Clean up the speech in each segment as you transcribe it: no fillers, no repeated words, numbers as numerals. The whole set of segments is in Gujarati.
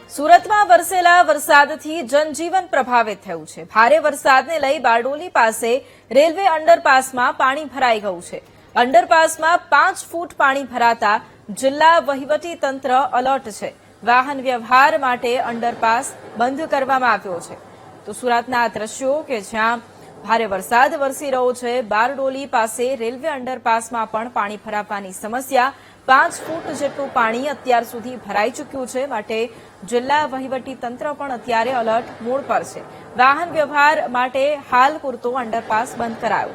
સુરતમાં વરસેલા વરસાદથી જનજીવન પ્રભાવિત થયું છે। ભારે વરસાદને લઈ બારડોલી પાસે રેલવે અંડરપાસમાં પાણી ભરાઈ ગયું છે। અંડરપાસમાં 5 ફૂટ પાણી ભરાતા જિલ્લા વહીવટી તંત્ર એલર્ટ છે। વાહન વ્યવહાર માટે અંડરપાસ બંધ કરવામાં આવ્યો છે। તો સુરતના આ દ્રશ્યો કે જ્યાં ભારે વરસાદ વરસી રહ્યો છે, બારડોલી પાસે રેલવે અંડરપાસમાં પણ પાણી ભરાવાની સમસ્યા। 5 ફૂટ જેટલું પાણી અત્યાર સુધી ભરાઈ ચૂક્યું છે, માટે જિલ્લા વહીવટી તંત્ર પણ અત્યારે એલર્ટ મોડ પર છે। વાહન વ્યવહાર માટે હાલ પૂરતો અંડરપાસ બંધ કરાયો।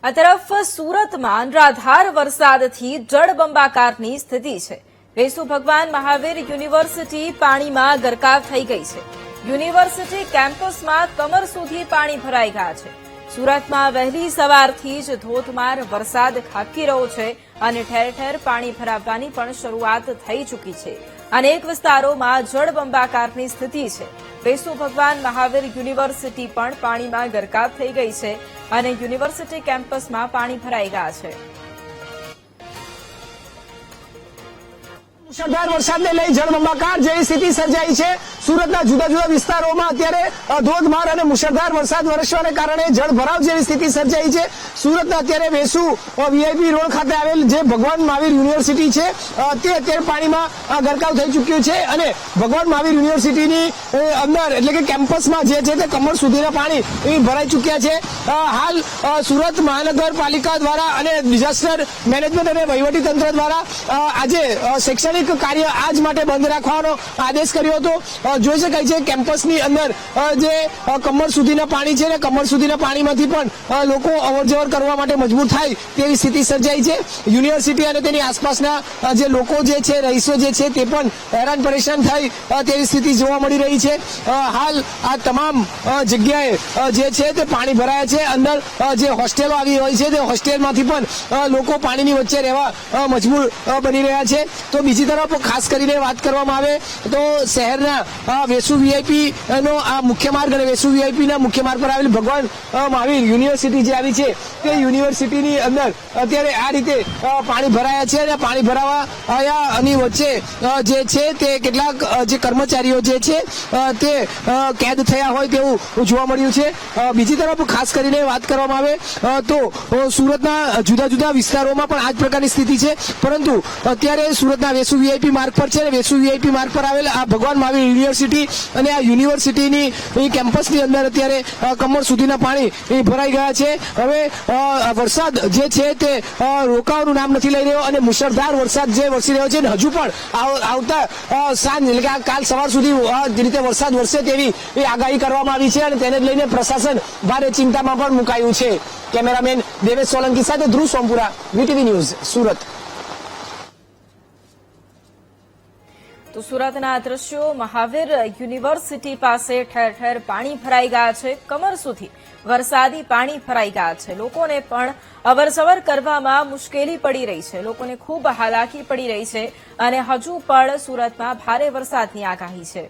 આ તરફ સુરતમાં અનરાધાર વરસાદથી જળબંબાકારની સ્થિતિ છે। વેસુ ભગવાન મહાવીર યુનિવર્સિટી પાણીમાં ગરકાવ થઈ ગઈ છે। યુનિવર્સિટી કેમ્પસમાં કમર સુધી પાણી ભરાઈ ગયા છે। સુરતમાં વહેલી સવારથી જ ધોધમાર વરસાદ ખાબકી રહ્યો છે અને ઠેર ઠેર પાણી ભરાવાની પણ શરૂઆત થઈ ચૂકી છે। અનેક વિસ્તારોમાં જળબંબાકારની સ્થિતિ છે। વેસુ ભગવાન મહાવીર યુનિવર્સિટી પણ પાણીમાં ગરકાવ થઈ ગઈ છે અને યુનિવર્સિટી કેમ્પસમાં પાણી ભરાઈ ગયા છે। મુશળધાર વરસાદને લઈ જળબંબાકાર જેવી સ્થિતિ સર્જાઈ છે। સુરતના જુદા જુદા વિસ્તારોમાં અત્યારે ધોધમાર અને મુશળધાર વરસાદ વરસવાને કારણે જળભરાવ જેવી સ્થિતિ સર્જાઈ છે। સુરતના અત્યારે વેસુ વીઆઈપી રોડ ખાતે આવેલ જે ભગવાન મહાવીર યુનિવર્સિટી છે તે અત્યારે પાણીમાં ગરકાવ થઈ ચૂક્યું છે અને ભગવાન મહાવીર યુનિવર્સિટીની અંદર એટલે કે કેમ્પસમાં જે છે તે કમર સુધીના પાણી ભરાઈ ચૂક્યા છે। હાલ સુરત મહાનગરપાલિકા દ્વારા અને ડિઝાસ્ટર મેનેજમેન્ટ અને વહીવટી તંત્ર દ્વારા આજે શૈક્ષણિક કાર્ય આજ માટે બંધ રાખવાનો આદેશ કર્યો હતો। જોઈ શકાય છે કેમ્પસની અંદર જે કમર સુધીના પાણી છે ને કમર સુધીના પાણીમાંથી પણ લોકો અવરજવર કરવા માટે મજબૂર થાય તેવી સ્થિતિ સર્જાઈ છે। યુનિવર્સિટી અને તેની આસપાસના જે લોકો જે છે રહીશો જે છે તે પણ હેરાન પરેશાન થાય તેવી સ્થિતિ જોવા મળી રહી છે। હાલ આ તમામ જગ્યાએ જે છે તે પાણી ભરાયા છે। અંદર જે હોસ્ટેલો આવી હોય છે તે હોસ્ટેલમાંથી પણ લોકો પાણીની વચ્ચે રહેવા મજબૂર બની રહ્યા છે। તો બીજી તરફ ખાસ કરીને વાત કરવામાં આવે તો શહેરના વેસુ વીઆઈપી નો આ મુખ્ય માર્ગ અને વેસુ વીઆઈપી ના મુખ્ય માર્ગ પર આવેલી ભગવાન મહાવીર યુનિવર્સિટી જે આવી છે તે યુનિવર્સિટીની અંદર અત્યારે આ રીતે પાણી ભરાયા છે અને પાણી ભરાવાની વચ્ચે જે છે તે કેટલાક જે કર્મચારીઓ જે છે તે કેદ થયા હોય તેવું જોવા મળ્યું છે। બીજી તરફ ખાસ કરીને વાત કરવામાં આવે તો સુરતના જુદા જુદા વિસ્તારોમાં પણ આ જ પ્રકારની સ્થિતિ છે, પરંતુ અત્યારે સુરતના વેસુ વીઆઈપી માર્ગ પર છે અને વેસુ વીઆઈપી માર્ગ પર આવેલ આ ભગવાન મહાવીર યુનિવર્સિટી અને આ યુનિવર્સિટીની કેમ્પસની અંદર અત્યારે કમર સુધીના પાણી ભરાઈ ગયા છે। હવે વરસાદ જે છે તે રોકાવાનું નામ નથી લઈ રહ્યો અને મુશળધાર વરસાદ જે વરસી રહ્યો છે હજુ પણ આવતા સાંજ એટલે કે કાલ સવાર સુધી જે રીતે વરસાદ વરસે તેવી આગાહી કરવામાં આવી છે અને તેને લઈને પ્રશાસન ભારે ચિંતામાં પણ મુકાયું છે। કેમેરામેન દેવેશ સોલંકી સાથે ધ્રુવ સોમપુરા, વીટીવી ન્યૂઝ, સુરત। તો સુરતના આ દ્રશ્યો મહાવીર યુનિવર્સિટી પાસે ઠેર ઠેર પાણી ભરાઈ ગયા છે। કમર સુધી વરસાદી પાણી ભરાઈ ગયા છે। લોકોને પણ અવરજવર કરવામાં મુશ્કેલી પડી રહી છે। લોકોને ખૂબ હાલાકી પડી રહી છે અને હજુ પણ સુરતમાં ભારે વરસાદની આગાહી છે।